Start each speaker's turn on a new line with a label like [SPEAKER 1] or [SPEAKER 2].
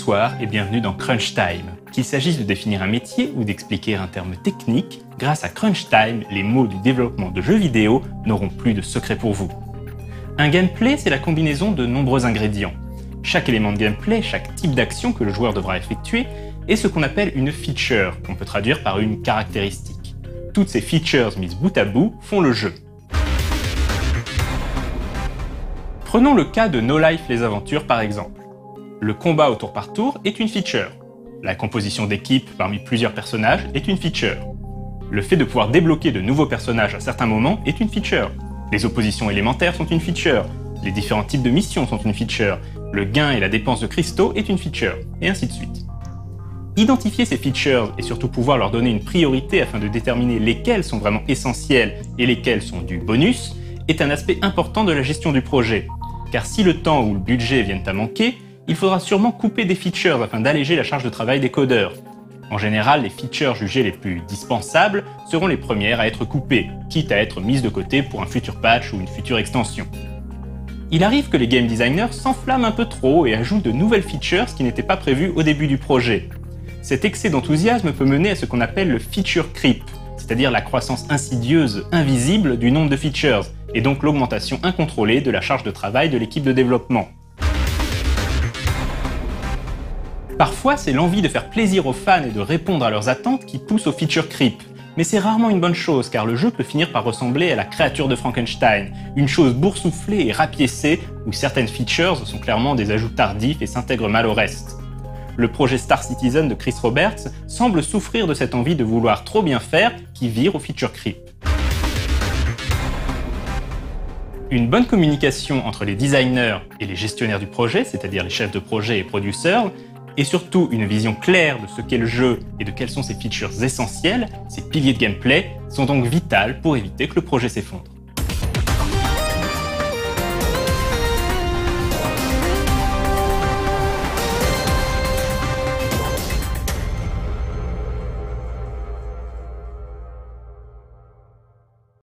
[SPEAKER 1] Bonsoir et bienvenue dans Crunch Time. Qu'il s'agisse de définir un métier ou d'expliquer un terme technique, grâce à Crunch Time, les mots du développement de jeux vidéo n'auront plus de secret pour vous. Un gameplay, c'est la combinaison de nombreux ingrédients. Chaque élément de gameplay, chaque type d'action que le joueur devra effectuer, est ce qu'on appelle une feature, qu'on peut traduire par une caractéristique. Toutes ces features mises bout à bout font le jeu. Prenons le cas de No Life les Aventures par exemple. Le combat au tour par tour est une feature. La composition d'équipe parmi plusieurs personnages est une feature. Le fait de pouvoir débloquer de nouveaux personnages à certains moments est une feature. Les oppositions élémentaires sont une feature. Les différents types de missions sont une feature. Le gain et la dépense de cristaux est une feature. Et ainsi de suite. Identifier ces features et surtout pouvoir leur donner une priorité afin de déterminer lesquelles sont vraiment essentielles et lesquelles sont du bonus est un aspect important de la gestion du projet. Car si le temps ou le budget viennent à manquer, il faudra sûrement couper des features afin d'alléger la charge de travail des codeurs. En général, les features jugées les plus dispensables seront les premières à être coupées, quitte à être mises de côté pour un futur patch ou une future extension. Il arrive que les game designers s'enflamment un peu trop et ajoutent de nouvelles features qui n'étaient pas prévues au début du projet. Cet excès d'enthousiasme peut mener à ce qu'on appelle le feature creep, c'est-à-dire la croissance insidieuse, invisible du nombre de features, et donc l'augmentation incontrôlée de la charge de travail de l'équipe de développement. Parfois, c'est l'envie de faire plaisir aux fans et de répondre à leurs attentes qui pousse au feature creep. Mais c'est rarement une bonne chose, car le jeu peut finir par ressembler à la créature de Frankenstein, une chose boursouflée et rapiécée, où certaines features sont clairement des ajouts tardifs et s'intègrent mal au reste. Le projet Star Citizen de Chris Roberts semble souffrir de cette envie de vouloir trop bien faire qui vire au feature creep. Une bonne communication entre les designers et les gestionnaires du projet, c'est-à-dire les chefs de projet et producteurs, et surtout une vision claire de ce qu'est le jeu et de quelles sont ses features essentielles, ses piliers de gameplay, sont donc vitales pour éviter que le projet s'effondre.